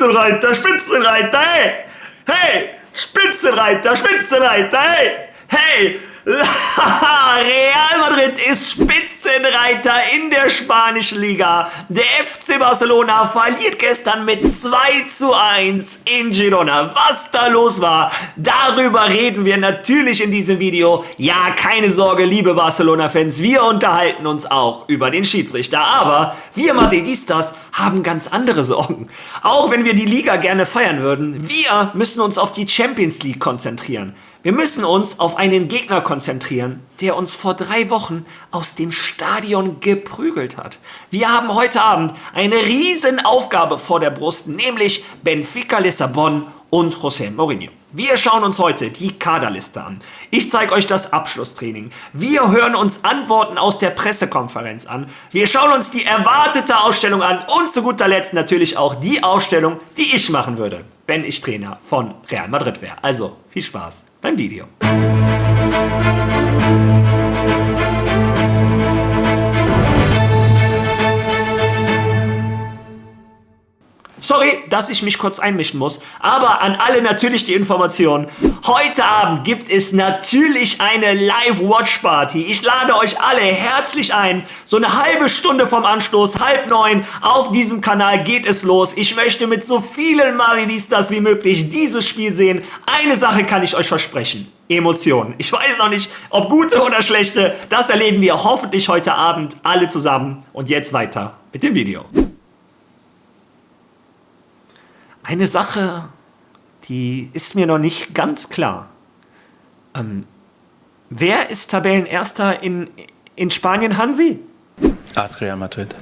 Spitzenreiter, Spitzenreiter, hey! Hey! Spitzenreiter, Spitzenreiter, hey! Hey! Real Madrid ist Spitzenreiter in der spanischen Liga. Der FC Barcelona verliert gestern mit 2:1 in Girona. Was da los war, darüber reden wir natürlich in diesem Video. Ja, keine Sorge, liebe Barcelona-Fans, wir unterhalten uns auch über den Schiedsrichter. Aber wir Madridistas haben ganz andere Sorgen. Auch wenn wir die Liga gerne feiern würden, wir müssen uns auf die Champions League konzentrieren. Wir müssen uns auf einen Gegner konzentrieren, der uns vor 3 Wochen aus dem Stadion geprügelt hat. Wir haben heute Abend eine riesen Aufgabe vor der Brust, nämlich Benfica Lissabon und José Mourinho. Wir schauen uns heute die Kaderliste an. Ich zeige euch das Abschlusstraining. Wir hören uns Antworten aus der Pressekonferenz an. Wir schauen uns die erwartete Ausstellung an und zu guter Letzt natürlich auch die Ausstellung, die ich machen würde, wenn ich Trainer von Real Madrid wäre. Also viel Spaß beim Video. Sorry, dass ich mich kurz einmischen muss, aber an alle natürlich die Information. Heute Abend gibt es natürlich eine Live-Watch-Party. Ich lade euch alle herzlich ein. So eine halbe Stunde vom Anstoß, 8:30 auf diesem Kanal geht es los. Ich möchte mit so vielen Madridistas wie möglich dieses Spiel sehen. Eine Sache kann ich euch versprechen. Emotionen. Ich weiß noch nicht, ob gute oder schlechte. Das erleben wir hoffentlich heute Abend alle zusammen. Und jetzt weiter mit dem Video. Eine Sache, die ist mir noch nicht ganz klar. Wer ist Tabellenerster in Spanien, Hansi? AS Real Madrid.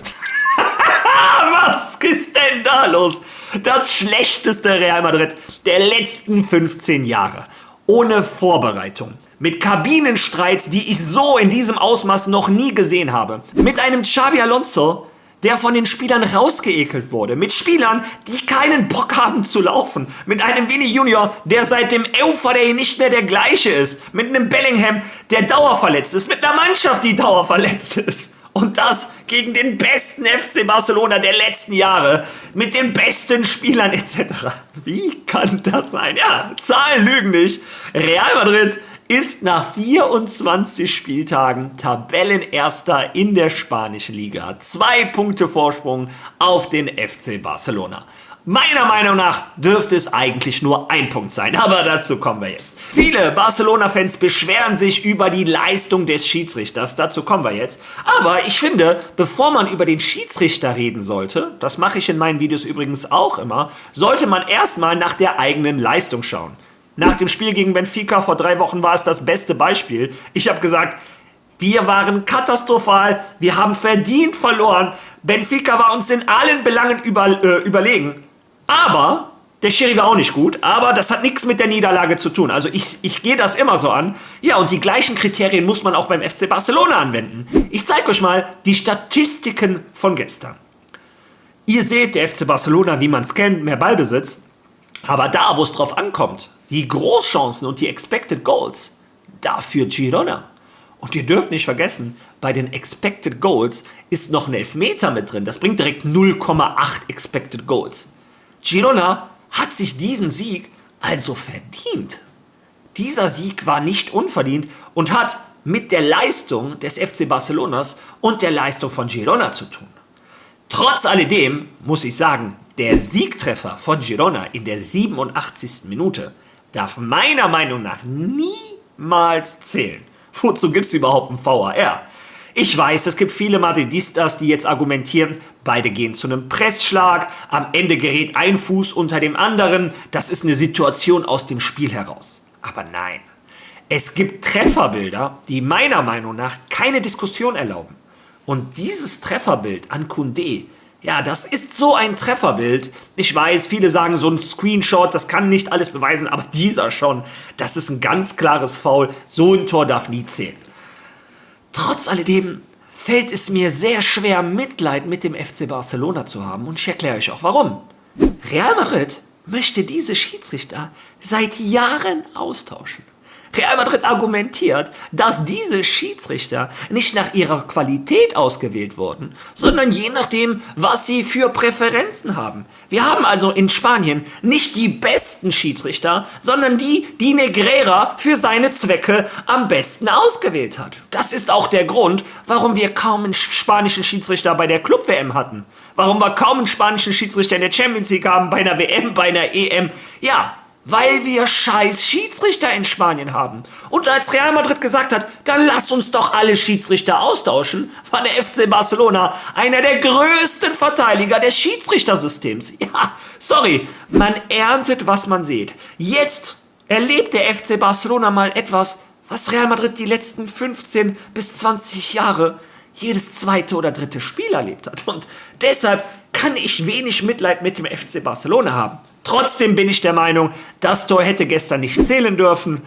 Was ist denn da los? Das schlechteste Real Madrid der letzten 15 Jahre. Ohne Vorbereitung. Mit Kabinenstreits, die ich so in diesem Ausmaß noch nie gesehen habe. Mit einem Xabi Alonso, der von den Spielern rausgeekelt wurde. Mit Spielern, die keinen Bock haben zu laufen. Mit einem Vini Junior, der seit dem Euphor-Day nicht mehr der gleiche ist. Mit einem Bellingham, der dauerverletzt ist. Mit einer Mannschaft, die dauerverletzt ist. Und das gegen den besten FC Barcelona der letzten Jahre. Mit den besten Spielern etc. Wie kann das sein? Ja, Zahlen lügen nicht. Real Madrid ist nach 24 Spieltagen Tabellenerster in der spanischen Liga. 2 Punkte Vorsprung auf den FC Barcelona. Meiner Meinung nach dürfte es eigentlich nur 1 Punkt sein, aber dazu kommen wir jetzt. Viele Barcelona-Fans beschweren sich über die Leistung des Schiedsrichters, dazu kommen wir jetzt. Aber ich finde, bevor man über den Schiedsrichter reden sollte, das mache ich in meinen Videos übrigens auch immer, sollte man erstmal nach der eigenen Leistung schauen. Nach dem Spiel gegen Benfica vor 3 Wochen war es das beste Beispiel. Ich habe gesagt, wir waren katastrophal, wir haben verdient verloren. Benfica war uns in allen Belangen überlegen. Aber der Schiri war auch nicht gut, aber das hat nichts mit der Niederlage zu tun. Also ich gehe das immer so an. Ja, und die gleichen Kriterien muss man auch beim FC Barcelona anwenden. Ich zeige euch mal die Statistiken von gestern. Ihr seht, der FC Barcelona, wie man es kennt, mehr Ballbesitz. Aber da, wo es drauf ankommt, die Großchancen und die Expected Goals, dafür Girona. Und ihr dürft nicht vergessen, bei den Expected Goals ist noch ein Elfmeter mit drin. Das bringt direkt 0,8 Expected Goals. Girona hat sich diesen Sieg also verdient. Dieser Sieg war nicht unverdient und hat mit der Leistung des FC Barcelonas und der Leistung von Girona zu tun. Trotz alledem muss ich sagen, der Siegtreffer von Girona in der 87. Minute darf meiner Meinung nach niemals zählen. Wozu gibt es überhaupt ein VAR? Ich weiß, es gibt viele Madridistas, die jetzt argumentieren, beide gehen zu einem Pressschlag, am Ende gerät ein Fuß unter dem anderen, das ist eine Situation aus dem Spiel heraus. Aber nein, es gibt Trefferbilder, die meiner Meinung nach keine Diskussion erlauben. Und dieses Trefferbild an Koundé, ja, das ist so ein Trefferbild. Ich weiß, viele sagen so ein Screenshot, das kann nicht alles beweisen, aber dieser schon, das ist ein ganz klares Foul. So ein Tor darf nie zählen. Trotz alledem fällt es mir sehr schwer, Mitleid mit dem FC Barcelona zu haben und ich erkläre euch auch warum. Real Madrid möchte diese Schiedsrichter seit Jahren austauschen. Real Madrid argumentiert, dass diese Schiedsrichter nicht nach ihrer Qualität ausgewählt wurden, sondern je nachdem, was sie für Präferenzen haben. Wir haben also in Spanien nicht die besten Schiedsrichter, sondern die Negreira für seine Zwecke am besten ausgewählt hat. Das ist auch der Grund, warum wir kaum einen spanischen Schiedsrichter bei der Club-WM hatten. Warum wir kaum einen spanischen Schiedsrichter in der Champions League haben, bei einer WM, bei einer EM. Ja, weil wir scheiß Schiedsrichter in Spanien haben. Und als Real Madrid gesagt hat, dann lasst uns doch alle Schiedsrichter austauschen, war der FC Barcelona einer der größten Verteidiger des Schiedsrichtersystems. Ja, sorry, man erntet, was man sieht. Jetzt erlebt der FC Barcelona mal etwas, was Real Madrid die letzten 15 bis 20 Jahre jedes zweite oder dritte Spiel erlebt hat. Und deshalb kann ich wenig Mitleid mit dem FC Barcelona haben. Trotzdem bin ich der Meinung, das Tor hätte gestern nicht zählen dürfen.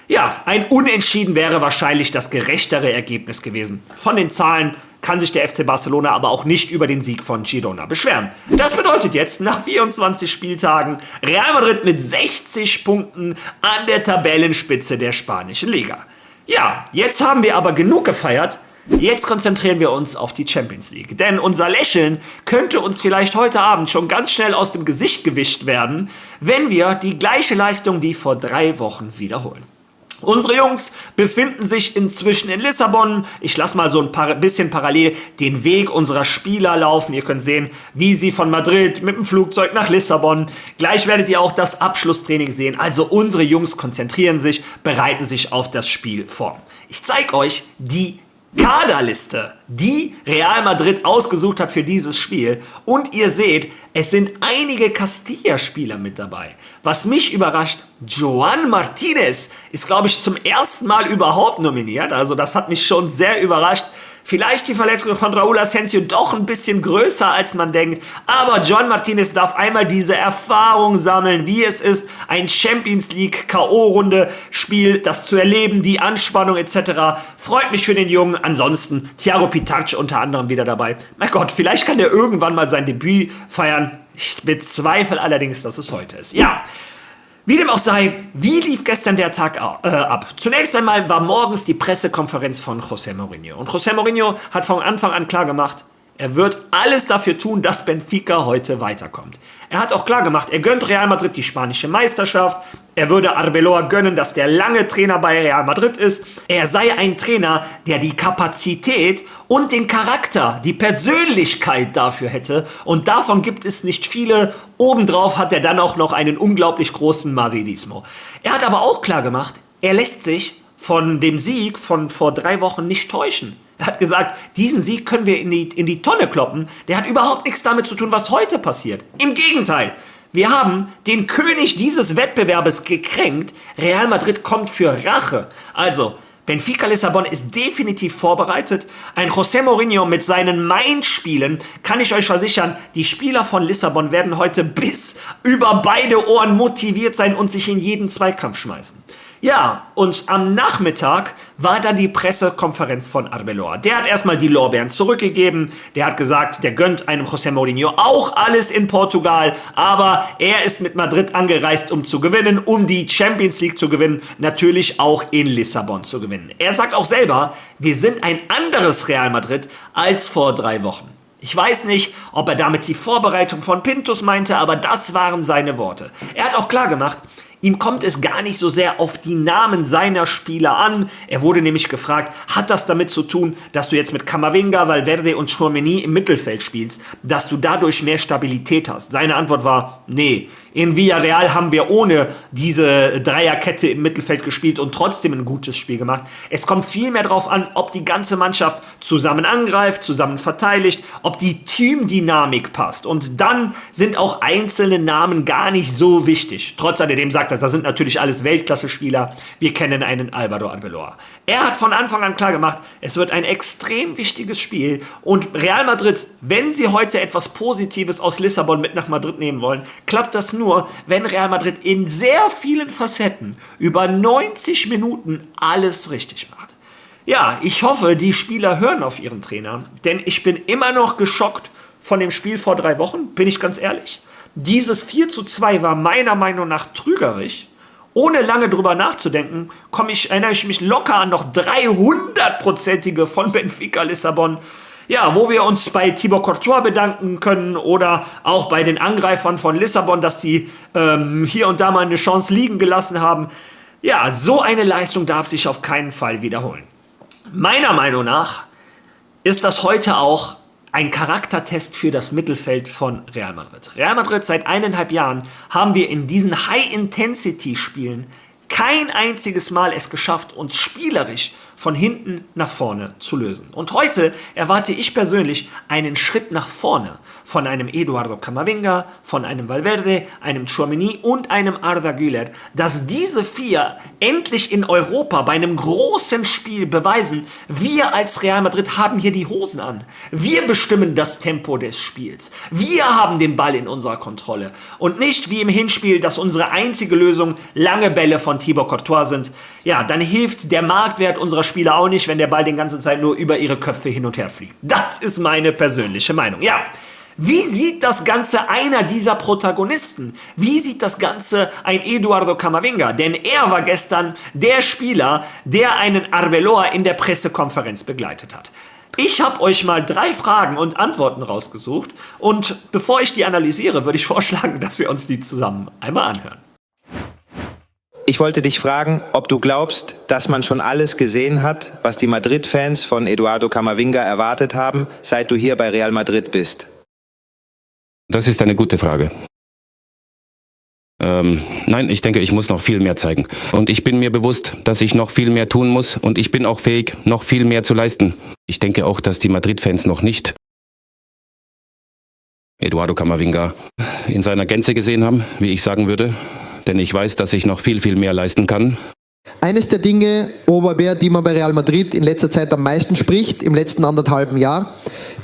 Ja, ein Unentschieden wäre wahrscheinlich das gerechtere Ergebnis gewesen. Von den Zahlen kann sich der FC Barcelona aber auch nicht über den Sieg von Girona beschweren. Das bedeutet jetzt, nach 24 Spieltagen, Real Madrid mit 60 Punkten an der Tabellenspitze der spanischen Liga. Ja, jetzt haben wir aber genug gefeiert. Jetzt konzentrieren wir uns auf die Champions League, denn unser Lächeln könnte uns vielleicht heute Abend schon ganz schnell aus dem Gesicht gewischt werden, wenn wir die gleiche Leistung wie vor 3 Wochen wiederholen. Unsere Jungs befinden sich inzwischen in Lissabon. Ich lasse mal so ein bisschen parallel den Weg unserer Spieler laufen. Ihr könnt sehen, wie sie von Madrid mit dem Flugzeug nach Lissabon. Gleich werdet ihr auch das Abschlusstraining sehen. Also unsere Jungs konzentrieren sich, bereiten sich auf das Spiel vor. Ich zeige euch die Kaderliste, die Real Madrid ausgesucht hat für dieses Spiel. Und ihr seht, es sind einige Castilla-Spieler mit dabei. Was mich überrascht, Joan Martinez ist, glaube ich, zum ersten Mal überhaupt nominiert. Also das hat mich schon sehr überrascht. Vielleicht die Verletzung von Raúl Asensio doch ein bisschen größer, als man denkt. Aber Joan Martinez darf einmal diese Erfahrung sammeln, wie es ist, ein Champions League K.O.-Runde-Spiel, das zu erleben, die Anspannung etc. Freut mich für den Jungen. Ansonsten Thiago Pitarch unter anderem wieder dabei. Mein Gott, vielleicht kann der irgendwann mal sein Debüt feiern. Ich bezweifle allerdings, dass es heute ist. Ja. Wie dem auch sei, wie lief gestern der Tag ab? Zunächst einmal war morgens die Pressekonferenz von José Mourinho. Und José Mourinho hat von Anfang an klar gemacht, er wird alles dafür tun, dass Benfica heute weiterkommt. Er hat auch klar gemacht, er gönnt Real Madrid die spanische Meisterschaft. Er würde Arbeloa gönnen, dass der lange Trainer bei Real Madrid ist. Er sei ein Trainer, der die Kapazität und den Charakter, die Persönlichkeit dafür hätte. Und davon gibt es nicht viele. Obendrauf hat er dann auch noch einen unglaublich großen Madridismo. Er hat aber auch klar gemacht, er lässt sich von dem Sieg von vor 3 Wochen nicht täuschen. Er hat gesagt, diesen Sieg können wir in die Tonne kloppen. Der hat überhaupt nichts damit zu tun, was heute passiert. Im Gegenteil, wir haben den König dieses Wettbewerbes gekränkt. Real Madrid kommt für Rache. Also, Benfica Lissabon ist definitiv vorbereitet. Ein José Mourinho mit seinen Mind-Spielen, kann ich euch versichern, die Spieler von Lissabon werden heute bis über beide Ohren motiviert sein und sich in jeden Zweikampf schmeißen. Ja, und am Nachmittag war dann die Pressekonferenz von Arbeloa. Der hat erstmal die Lorbeeren zurückgegeben. Der hat gesagt, der gönnt einem José Mourinho auch alles in Portugal. Aber er ist mit Madrid angereist, um zu gewinnen, um die Champions League zu gewinnen. Natürlich auch in Lissabon zu gewinnen. Er sagt auch selber, wir sind ein anderes Real Madrid als vor 3 Wochen. Ich weiß nicht, ob er damit die Vorbereitung von Pintus meinte, aber das waren seine Worte. Er hat auch klar gemacht, ihm kommt es gar nicht so sehr auf die Namen seiner Spieler an. Er wurde nämlich gefragt, hat das damit zu tun, dass du jetzt mit Camavinga, Valverde und Tchouaméni im Mittelfeld spielst, dass du dadurch mehr Stabilität hast? Seine Antwort war, nee. In Villarreal haben wir ohne diese Dreierkette im Mittelfeld gespielt und trotzdem ein gutes Spiel gemacht. Es kommt viel mehr darauf an, ob die ganze Mannschaft zusammen angreift, zusammen verteidigt, ob die Teamdynamik passt. Und dann sind auch einzelne Namen gar nicht so wichtig. Trotz alledem sagt er, das sind natürlich alles Weltklasse-Spieler. Wir kennen einen Álvaro Arbeloa. Er hat von Anfang an klar gemacht, es wird ein extrem wichtiges Spiel. Und Real Madrid, wenn sie heute etwas Positives aus Lissabon mit nach Madrid nehmen wollen, klappt das nur, wenn Real Madrid in sehr vielen Facetten über 90 Minuten alles richtig macht. Ja, ich hoffe, die Spieler hören auf ihren Trainer, denn ich bin immer noch geschockt von dem Spiel vor 3 Wochen, bin ich ganz ehrlich. Dieses 4:2 war meiner Meinung nach trügerisch Ohne lange drüber nachzudenken, erinnere ich mich locker an noch 300-prozentige von Benfica Lissabon, ja, wo wir uns bei Thibaut Courtois bedanken können oder auch bei den Angreifern von Lissabon, dass sie hier und da mal eine Chance liegen gelassen haben. Ja, so eine Leistung darf sich auf keinen Fall wiederholen. Meiner Meinung nach ist das heute auch ein Charaktertest für das Mittelfeld von Real Madrid. Real Madrid, seit 1,5 Jahren haben wir in diesen High-Intensity-Spielen kein einziges Mal es geschafft, uns spielerisch von hinten nach vorne zu lösen. Und heute erwarte ich persönlich einen Schritt nach vorne von einem Eduardo Camavinga, von einem Valverde, einem Tchouaméni und einem Arda Güler, dass diese 4 endlich in Europa bei einem großen Spiel beweisen, wir als Real Madrid haben hier die Hosen an. Wir bestimmen das Tempo des Spiels. Wir haben den Ball in unserer Kontrolle. Und nicht wie im Hinspiel, dass unsere einzige Lösung lange Bälle von Thibaut Courtois sind. Ja, dann hilft der Marktwert unserer Spieler auch nicht, wenn der Ball die ganze Zeit nur über ihre Köpfe hin und her fliegt. Das ist meine persönliche Meinung. Ja, wie sieht das Ganze einer dieser Protagonisten? Wie sieht das Ganze ein Eduardo Camavinga? Denn er war gestern der Spieler, der einen Arbeloa in der Pressekonferenz begleitet hat. Ich habe euch mal 3 Fragen und Antworten rausgesucht und bevor ich die analysiere, würde ich vorschlagen, dass wir uns die zusammen einmal anhören. Ich wollte dich fragen, ob du glaubst, dass man schon alles gesehen hat, was die Madrid-Fans von Eduardo Camavinga erwartet haben, seit du hier bei Real Madrid bist. Das ist eine gute Frage. Nein, ich denke, ich muss noch viel mehr zeigen. Und ich bin mir bewusst, dass ich noch viel mehr tun muss und ich bin auch fähig, noch viel mehr zu leisten. Ich denke auch, dass die Madrid-Fans noch nicht Eduardo Camavinga in seiner Gänze gesehen haben, wie ich sagen würde. Denn ich weiß, dass ich noch viel, viel mehr leisten kann. Eines der Dinge, über die man bei Real Madrid in letzter Zeit am meisten spricht, im letzten 1,5 Jahr,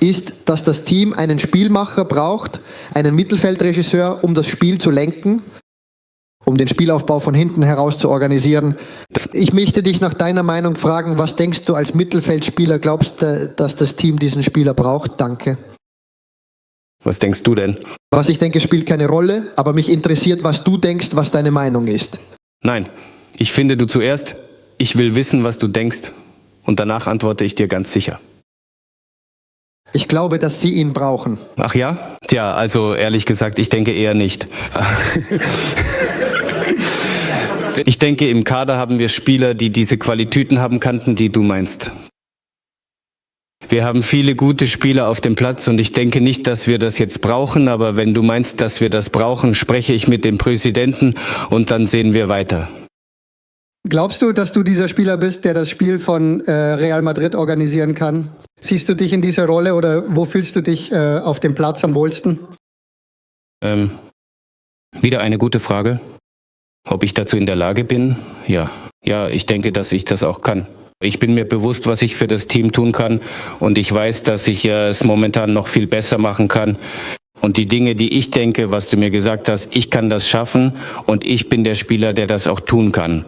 ist, dass das Team einen Spielmacher braucht, einen Mittelfeldregisseur, um das Spiel zu lenken, um den Spielaufbau von hinten heraus zu organisieren. Ich möchte dich nach deiner Meinung fragen, was denkst du als Mittelfeldspieler, glaubst du, dass das Team diesen Spieler braucht? Danke. Was denkst du denn? Was ich denke, spielt keine Rolle, aber mich interessiert, was du denkst, was deine Meinung ist. Nein, ich finde du zuerst. Ich will wissen, was du denkst. Und danach antworte ich dir ganz sicher. Ich glaube, dass sie ihn brauchen. Ach ja? Tja, also ehrlich gesagt, ich denke eher nicht. Ich denke, im Kader haben wir Spieler, die diese Qualitäten haben könnten, die du meinst. Wir haben viele gute Spieler auf dem Platz und ich denke nicht, dass wir das jetzt brauchen, aber wenn du meinst, dass wir das brauchen, spreche ich mit dem Präsidenten und dann sehen wir weiter. Glaubst du, dass du dieser Spieler bist, der das Spiel von Real Madrid organisieren kann? Siehst du dich in dieser Rolle oder wo fühlst du dich auf dem Platz am wohlsten? Wieder eine gute Frage. Ob ich dazu in der Lage bin? Ja, ich denke, dass ich das auch kann. Ich bin mir bewusst, was ich für das Team tun kann und ich weiß, dass ich es momentan noch viel besser machen kann. Und die Dinge, die ich denke, was du mir gesagt hast, ich kann das schaffen und ich bin der Spieler, der das auch tun kann.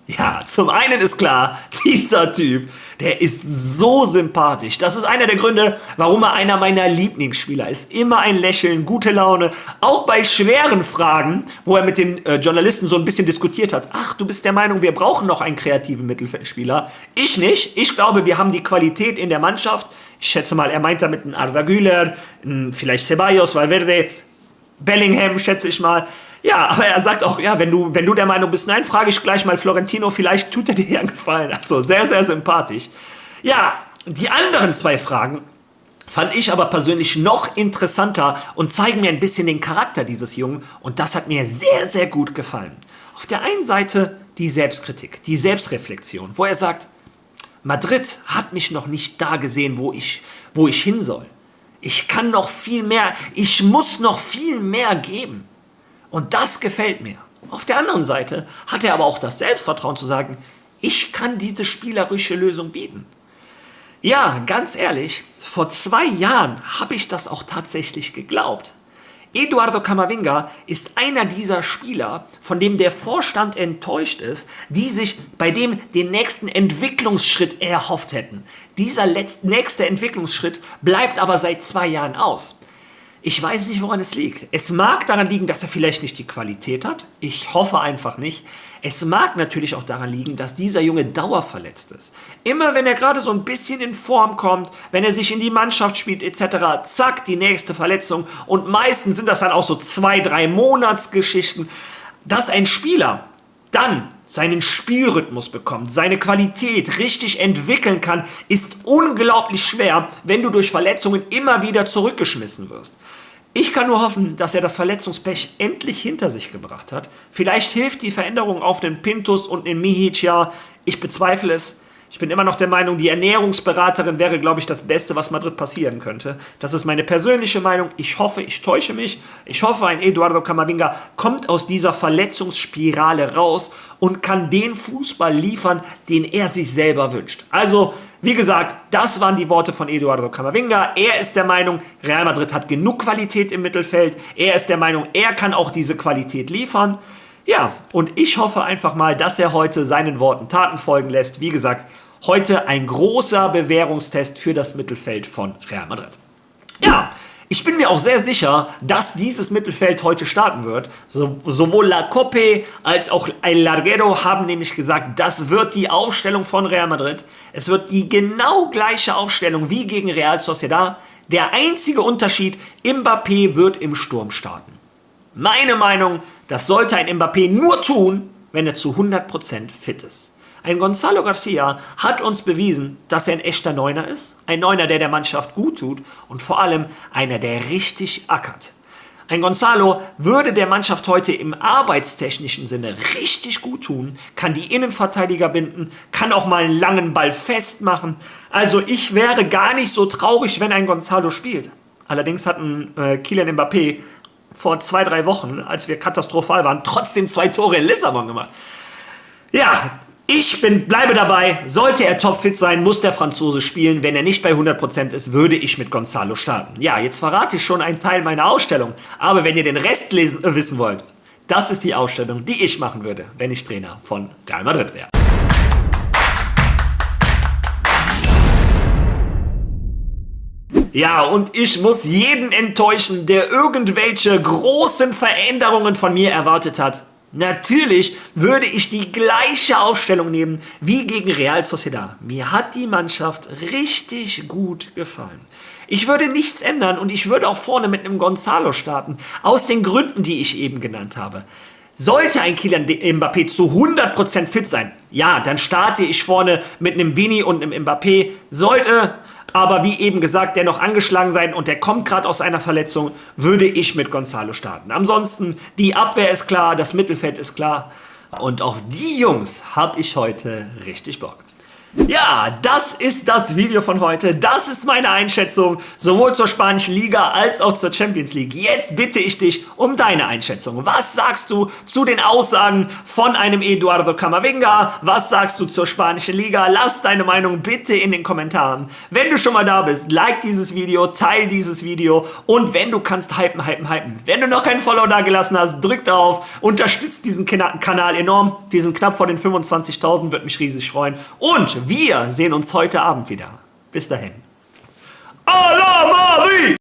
Ja, zum einen ist klar, dieser Typ, der ist so sympathisch. Das ist einer der Gründe, warum er einer meiner Lieblingsspieler ist. Immer ein Lächeln, gute Laune. Auch bei schweren Fragen, wo er mit den Journalisten so ein bisschen diskutiert hat. Ach, du bist der Meinung, wir brauchen noch einen kreativen Mittelfeldspieler. Ich nicht. Ich glaube, wir haben die Qualität in der Mannschaft. Ich schätze mal, er meint damit einen Arda Güler, vielleicht Ceballos, Valverde, Bellingham, schätze ich mal. Ja, aber er sagt auch, ja, wenn du der Meinung bist, nein, frage ich gleich mal Florentino, vielleicht tut er dir ja einen Gefallen. Also sehr, sehr sympathisch. Ja, die anderen 2 Fragen fand ich aber persönlich noch interessanter und zeigen mir ein bisschen den Charakter dieses Jungen und das hat mir sehr, sehr gut gefallen. Auf der einen Seite die Selbstkritik, die Selbstreflexion, wo er sagt, Madrid hat mich noch nicht da gesehen, wo ich hin soll. Ich kann noch viel mehr, ich muss noch viel mehr geben. Und das gefällt mir. Auf der anderen Seite hat er aber auch das Selbstvertrauen zu sagen, ich kann diese spielerische Lösung bieten. Ja, ganz ehrlich, vor 2 Jahren habe ich das auch tatsächlich geglaubt. Eduardo Camavinga ist einer dieser Spieler, von dem der Vorstand enttäuscht ist, die sich bei dem den nächsten Entwicklungsschritt erhofft hätten. Dieser nächste Entwicklungsschritt bleibt aber seit 2 Jahren aus. Ich weiß nicht, woran es liegt. Es mag daran liegen, dass er vielleicht nicht die Qualität hat. Ich hoffe einfach nicht. Es mag natürlich auch daran liegen, dass dieser Junge dauerverletzt ist. Immer wenn er gerade so ein bisschen in Form kommt, wenn er sich in die Mannschaft spielt etc., zack, die nächste Verletzung. Und meistens sind das dann auch so 2-3 Monatsgeschichten, dass ein Spieler dann seinen Spielrhythmus bekommt, seine Qualität richtig entwickeln kann, ist unglaublich schwer, wenn du durch Verletzungen immer wieder zurückgeschmissen wirst. Ich kann nur hoffen, dass er das Verletzungspech endlich hinter sich gebracht hat. Vielleicht hilft die Veränderung auf den Pintus und den Mihic ja. Ich bezweifle es. Ich bin immer noch der Meinung, die Ernährungsberaterin wäre, glaube ich, das Beste, was Madrid passieren könnte. Das ist meine persönliche Meinung. Ich hoffe, ich täusche mich. Ich hoffe, ein Eduardo Camavinga kommt aus dieser Verletzungsspirale raus und kann den Fußball liefern, den er sich selber wünscht. Also, wie gesagt, das waren die Worte von Eduardo Camavinga. Er ist der Meinung, Real Madrid hat genug Qualität im Mittelfeld. Er ist der Meinung, er kann auch diese Qualität liefern. Ja, und ich hoffe einfach mal, dass er heute seinen Worten Taten folgen lässt. Wie gesagt, heute ein großer Bewährungstest für das Mittelfeld von Real Madrid. Ja, ich bin mir auch sehr sicher, dass dieses Mittelfeld heute starten wird. Sowohl La Coppe als auch El Larguero haben nämlich gesagt, das wird die Aufstellung von Real Madrid. Es wird die genau gleiche Aufstellung wie gegen Real Sociedad. Der einzige Unterschied, Mbappé wird im Sturm starten. Meine Meinung, das sollte ein Mbappé nur tun, wenn er zu 100% fit ist. Ein Gonzalo Garcia hat uns bewiesen, dass er ein echter Neuner ist. Ein Neuner, der Mannschaft gut tut und vor allem einer, der richtig ackert. Ein Gonzalo würde der Mannschaft heute im arbeitstechnischen Sinne richtig gut tun, kann die Innenverteidiger binden, kann auch mal einen langen Ball festmachen. Also ich wäre gar nicht so traurig, wenn ein Gonzalo spielt. Allerdings hat ein Kylian Mbappé vor 2-3 Wochen, als wir katastrophal waren, trotzdem 2 Tore in Lissabon gemacht. Ja, bleibe dabei, sollte er topfit sein, muss der Franzose spielen. Wenn er nicht bei 100% ist, würde ich mit Gonzalo starten. Ja, jetzt verrate ich schon einen Teil meiner Ausstellung, aber wenn ihr den Rest wissen wollt, das ist die Ausstellung, die ich machen würde, wenn ich Trainer von Real Madrid wäre. Ja, und ich muss jeden enttäuschen, der irgendwelche großen Veränderungen von mir erwartet hat. Natürlich würde ich die gleiche Aufstellung nehmen wie gegen Real Sociedad. Mir hat die Mannschaft richtig gut gefallen. Ich würde nichts ändern und ich würde auch vorne mit einem Gonzalo starten, aus den Gründen, die ich eben genannt habe. Sollte ein Kylian Mbappé zu 100% fit sein, ja, dann starte ich vorne mit einem Vini und einem Mbappé. Sollte aber, wie eben gesagt, der noch angeschlagen sein und der kommt gerade aus einer Verletzung, würde ich mit Gonzalo starten. Ansonsten, die Abwehr ist klar, das Mittelfeld ist klar und auf die Jungs habe ich heute richtig Bock. Ja, das ist das Video von heute. Das ist meine Einschätzung, sowohl zur spanischen Liga als auch zur Champions League. Jetzt bitte ich dich um deine Einschätzung. Was sagst du zu den Aussagen von einem Eduardo Camavinga? Was sagst du zur spanischen Liga? Lass deine Meinung bitte in den Kommentaren. Wenn du schon mal da bist, like dieses Video, teile dieses Video und wenn du kannst, hypen. Wenn du noch keinen Follow da gelassen hast, drück darauf, unterstützt diesen Kanal enorm. Wir sind knapp vor den 25.000, würde mich riesig freuen. Und wir sehen uns heute Abend wieder. Bis dahin. A la Madrid!